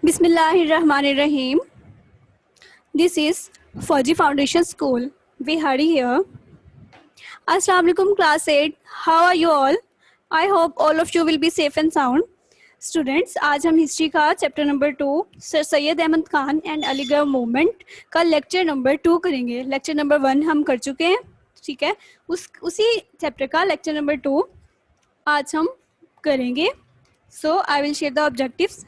Bismillahirrahmanirrahim. This is Fauji Foundation School. We Hari here. Assalamu alaikum class 8. How are you all? I hope all of you will be safe and sound. Students, आज हम history का chapter number 2 sir Syed Ahmad Khan and Aligarh movement का lecture number 2 करेंगे. Lecture number 1 हम कर चुके हैं, ठीक है. उसी चैप्टर का लेक्चर नंबर 2 आज हम करेंगे. So I will share the objectives.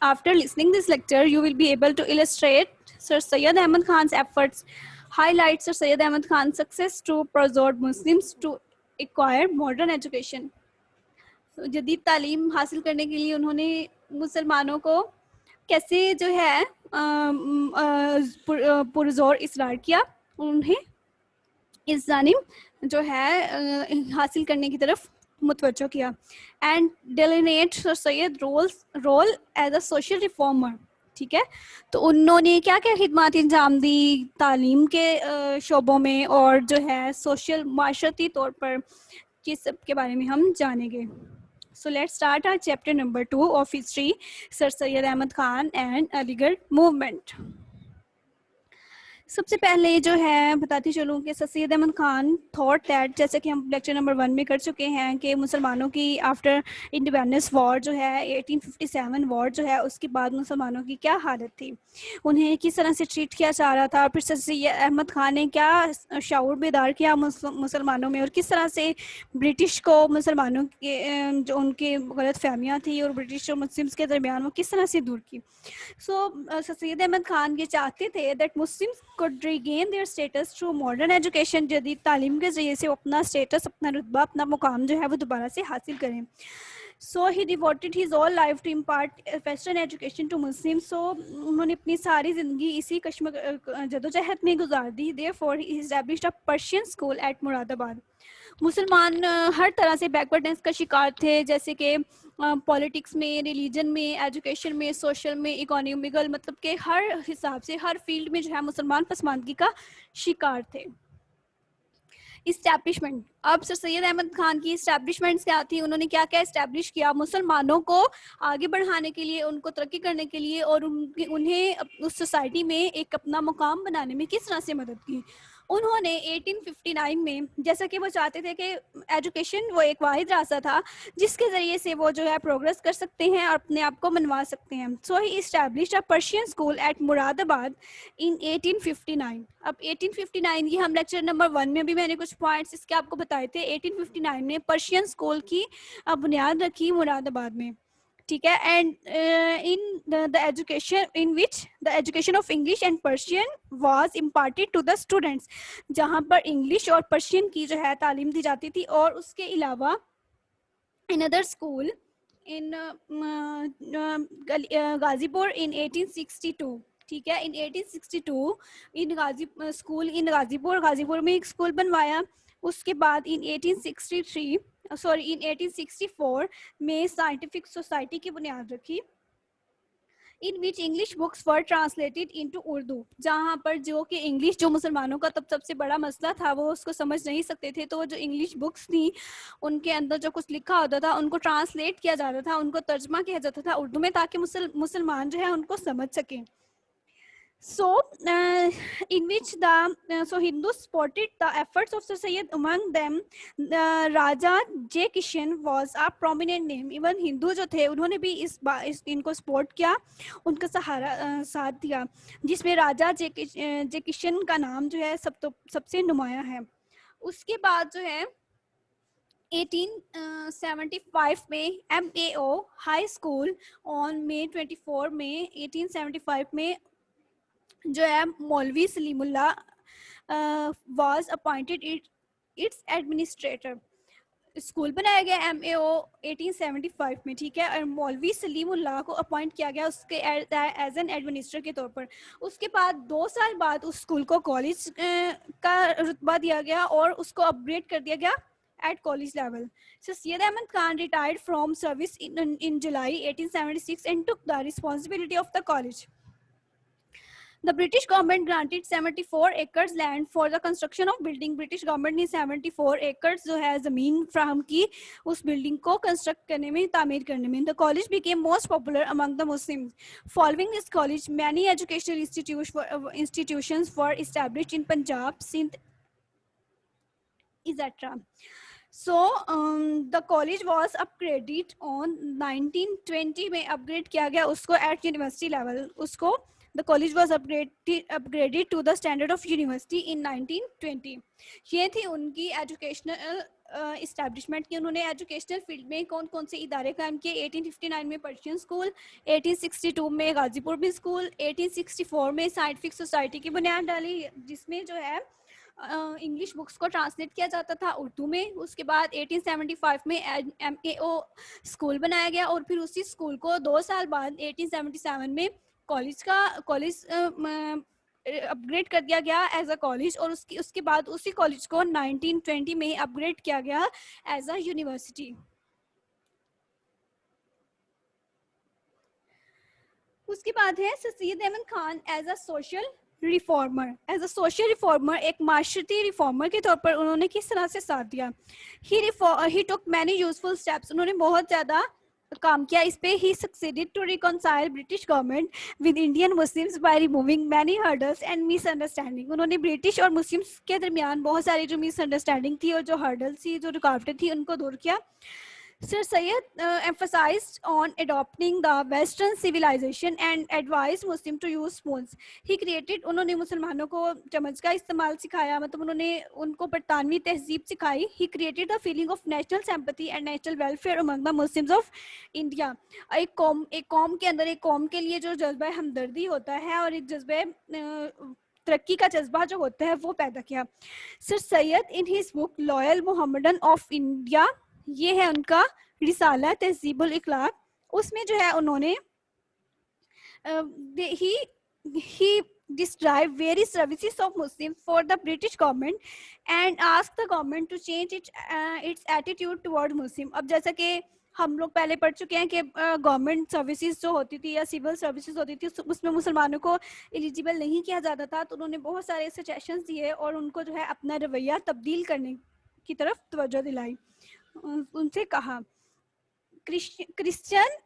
After listening this lecture, you will be able to illustrate Sir Syed Ahmad Khan's efforts, highlight Sir Syed Ahmad Khan's success to persuade Muslims to acquire modern education. जदीद तालीम हासिल करने के लिए उन्होंने मुसलमानों को कैसे जो है पुरजोर इसरार किया, उन्हें इस जानिब जो है हासिल करने की तरफ मुतवज्जो किया. And delineate sir Syed role as a social reformer. ठीक है, तो उन्होंने क्या क्या खिदमात अंजाम दी तालीम के शोबों में और जो है सोशल माशरती तौर पर, किस सब के बारे में हम जानेंगे. So let's start our chapter number 2 of history, sir Syed Ahmad Khan and Aligarh movement. सबसे पहले जो है बताती चलूँ कि sir Syed Ahmad Khan thought that, जैसे कि हम लेक्चर नंबर 1 में कर चुके हैं, कि मुसलमानों की आफ्टर इंडिपेंडेंस वॉर जो है 1857 वॉर जो है, उसके बाद मुसलमानों की क्या हालत थी, उन्हें किस तरह से ट्रीट किया जा रहा था. फिर सर सैयद अहमद खान ने क्या शऊर बेदार किया मुसलमानों में, और किस तरह से ब्रिटिश को मुसलमानों के जो उनकी गलत फहमियाँ थी और ब्रिटिश और मुस्लिम्स के दरमियान वो किस तरह से दूर की. सर सैयद अहमद खान ये चाहते थे that Muslims could regain their status through modern education. जदीद तालीम के जरिए से वो अपना स्टेटस, अपना रुतबा, अपना मुकाम जो है वो दोबारा से हासिल करें. So he devoted his whole life to impart Western education to Muslims. So उन्होंने अपनी सारी ज़िंदगी इसी जदोजहद में गुजार दी. Therefore he established a Persian school at Moradabad. मुसलमान हर तरह से बैकवर्डनेस का शिकार थे, जैसे कि पॉलिटिक्स में, रिलीजन में, एजुकेशन में, सोशल में, इकोनॉमिकल, मतलब कि हर हिसाब से हर फील्ड में जो है मुसलमान पसमानदगी का शिकार थे. इस्टेब्लिशमेंट. अब सर सैयद अहमद खान की इस्टेब्लिशमेंट्स क्या थी, उन्होंने क्या क्या इस्टेब्लिश किया मुसलमानों को आगे बढ़ाने के लिए, उनको तरक्की करने के लिए, और उन्हें उस सोसाइटी में एक अपना मुकाम बनाने में किस तरह से मदद की. उन्होंने 1859 में, जैसा कि वो चाहते थे कि एजुकेशन वो एक वाहिद रास्ता था जिसके ज़रिए से वो जो है प्रोग्रेस कर सकते हैं और अपने आप को मनवा सकते हैं. So he established a Persian school at Moradabad in 1859. अब 1859, ये हम लेक्चर नंबर 1 में भी मैंने कुछ पॉइंट्स इसके आपको बताए थे. 1859 में पर्शियन स्कूल की बुनियाद रखी मुरादाबाद में, ठीक है. And in the education in which the education of English and Persian was imparted to the students, जहाँ पर इंग्लिश और पर्शियन की जो है तालीम दी जाती थी. और उसके अलावा अनदर स्कूल इन गाजीपुर इन 1862, ठीक है. इन 1862 इन गाजीपुर में एक स्कूल बनवाया. उसके बाद इन 1864 में साइंटिफिक सोसाइटी की बुनियाद रखी, इन विच इंग्लिश बुक्स वर ट्रांसलेटेड इनटू उर्दू, जहाँ पर जो कि इंग्लिश, जो मुसलमानों का तब सबसे बड़ा मसला था, वो उसको समझ नहीं सकते थे, तो जो इंग्लिश बुक्स थी उनके अंदर जो कुछ लिखा होता था उनको ट्रांसलेट किया जाता था, उनको तर्जमा किया जाता था उर्दू में, ताकि मुसलमान जो है उनको समझ सकें. So, in which Hindus spotted the efforts of Sir Syed. Among them, Raja J. Kishan was a prominent name. Even Hindu जो थे उन्होंने भी इनको सपोर्ट किया, उनका सहारा साथ दिया, जिसमें राजा जे किशन का नाम जो है सबसे नुमाया है. उसके बाद जो है 1875 में MAO high school on May 24 में 1875 में जो है मौलवी Salimullah was appointed it's administrator. School बनाया गया MAO 1875 में, ठीक है, और मौलवी सलीमुल्लाह को अपॉइंट किया गया उसके एज एन एडमिनिस्ट्रेटर के तौर पर. उसके बाद 2 साल बाद उस स्कूल को कॉलेज का रुतबा दिया गया और उसको अपग्रेड कर दिया गया at college level. So Syed Ahmad Khan retired from service in July 1876 and took the responsibility of the college. The British government granted 74 acres land for the construction of building. British government ने 74 acres जो है ज़मीन फ्राहम की उस building को construct करने में, तामीर करने में. The college became most popular among the Muslims. Following this college, many educational institutions were established in Punjab, Sindh, etc. So the college was upgraded on 1920 में upgrade किया गया उसको at university level. उसको the college was upgraded to the standard of university in 1920. ये थी उनकी educational establishment की. उन्होंने educational field में कौन कौन से इदारे कायम किए. 1859 में पर्शियन स्कूल, 1862 में गाजीपुर भी स्कूल, 1864 में साइंटिफिक सोसाइटी की बुनियाद डाली जिसमें जो है इंग्लिश बुक्स को ट्रांसलेट किया जाता था उर्दू में. उसके बाद 1875 में MAO स्कूल बनाया गया और फिर उसी स्कूल को 2 साल बाद 1877 में कॉलेज अपग्रेड कर दिया गया एज अ कॉलेज. और उसके बाद उसी कॉलेज को 1920 में अपग्रेड किया गया एज अ यूनिवर्सिटी. उसके बाद है sir Syed Ahmad Khan as a social reformer. As a social reformer, एक माशरती रिफॉर्मर के तौर पर उन्होंने किस तरह से साथ दिया. He took many useful steps. उन्होंने बहुत ज़्यादा काम किया इस पे. He succeeded to reconcile British government with Indian Muslims by removing many hurdles and misunderstanding. उन्होंने ब्रिटिश और मुस्लिम्स के दरमियान बहुत सारी जो मिसअंडरस्टैंडिंग थी और जो हर्डल्स थी, जो रुकावटें थी, उनको दूर किया. Sir Syed emphasized on adopting the Western civilization and advised Muslim to use spoons. He created, उन्होंने मुसलमानों को चम्मच का इस्तेमाल सिखाया, मतलब उन्होंने उनको बरतानवी तहजीब सिखाई. He created the feeling of national sympathy and national welfare among the Muslims of India. एक कौम के अंदर, एक कौम के लिए जो जज्बा हमदर्दी होता है और एक जज्बा तरक्की का जज्बा जो होता है वो पैदा किया. Sir Syed in his book Loyal Mohammedan of India, ये है उनका रिसाला तहजीबुल इखलाक. उसमें जो है उन्होंने he described various services of Muslims for the British government and asked the government to change its attitude toward Muslim. अब जैसा कि हम लोग पहले पढ़ चुके हैं कि गवर्नमेंट सर्विसेज जो होती थी या सिविल सर्विसेज होती थी उसमें मुसलमानों को एलिजिबल नहीं किया जाता था. तो उन्होंने बहुत सारे सजेशंस दिए और उनको जो है अपना रवैया तब्दील करने की तरफ तवज्जो दिलाई. उनसे कहा Christian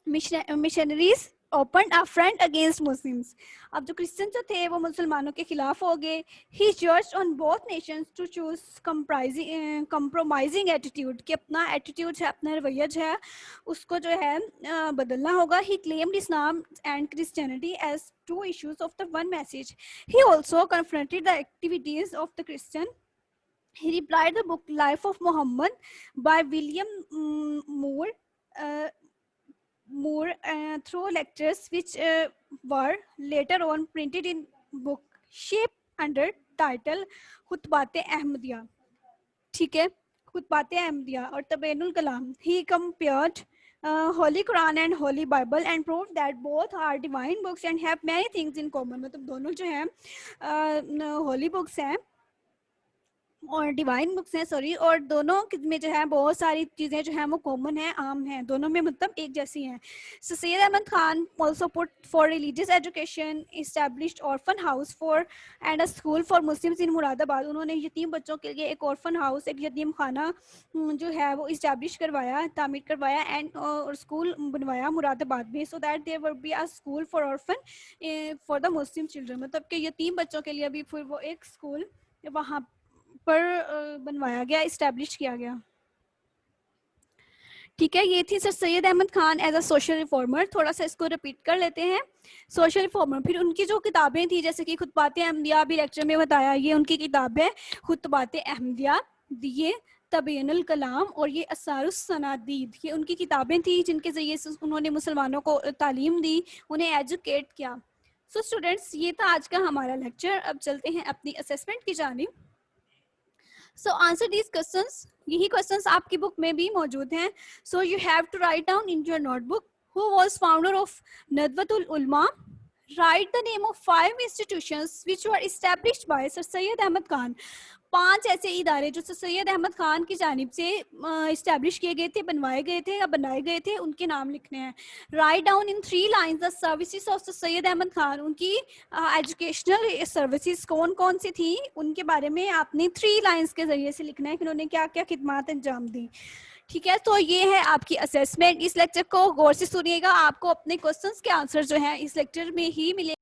missionaries opened a front against Muslims. अब जो क्रिश्चियन जो थे वो मुसलमानों के खिलाफ हो गए. He judged on both nations to choose compromising attitude, कि अपना attitude है, अपना रवैया है उसको जो है बदलना होगा. He claimed Islam and Christianity as two issues of the one message. He also confronted the activities of the Christian. He replied the book Life of Muhammad by William Moore through lectures which were later on printed in book shape under title खुतबाते Ahmadiyya. ठीक है, खुतबाते अहमदिया और तबैनुल कलाम. He compared Holy Quran and Holy Bible and proved that both are divine books and have many things in common. मतलब दोनों जो हैं holy books हैं और divine books हैं, सॉरी, और दोनों में जो है बहुत सारी चीज़ें जो हैं वो कॉमन है, आम हैं, दोनों में मतलब एक जैसी हैं. Syed Ahmad Khan also put for religious education, established orphan house for and a school for Muslims in Moradabad. उन्होंने यतीम बच्चों के लिए एक orphan house, एक यतीम खाना जो है वो इस्टेब्लिश करवाया, तामीर करवाया एंड और स्कूल बनवाया मुरादाबाद में. so that there will be a school for orphan for the Muslim children. मतलब कि यतीम बच्चों के लिए भी फिर वो एक स्कूल वहाँ पर बनवाया गया, इस्टेब्लिश किया गया. ठीक है, ये थी sir Syed Ahmad Khan as a social reformer. थोड़ा सा इसको रिपीट कर लेते हैं. सोशल रिफॉर्मर, फिर उनकी जो किताबें थी जैसे कि खुतबाते अहमदिया भी लेक्चर में बताया, ये उनकी किताब है खुतबाते अहमदिया, ये तबयनुल कलाम और ये असारुस सनादीद. ये उनकी किताबें थी जिनके जरिए से उन्होंने मुसलमानों को तालीम दी, उन्हें एजुकेट किया. सो स्टूडेंट्स, ये था आज का हमारा लेक्चर. अब चलते हैं अपनी असेसमेंट की जानिब. So answer these questions. यही questions आपकी बुक में भी मौजूद हैं. So you have to write down in your notebook who was founder of Nadwatul Ulama. Write the name of 5 institutions which were established by Sir Syed Ahmad Khan. 5 ऐसे इदारे जो सैयद अहमद खान की जानिब से इस्टेब्लिश किए गए थे, बनवाए गए थे या बनाए गए थे, उनके नाम लिखने हैं। Write down in 3 lines the services of Syed Ahmad Khan. उनकी एजुकेशनल सर्विसेज कौन कौन सी थी, उनके बारे में आपने 3 लाइंस के जरिए से लिखना है कि उन्होंने क्या क्या खिदमात अंजाम दी। ठीक है, तो ये है आपकी असेसमेंट। इस लेक्चर को गौर से सुनिएगा, आपको अपने क्वेश्चंस के आंसर जो है इस लेक्चर में ही मिले।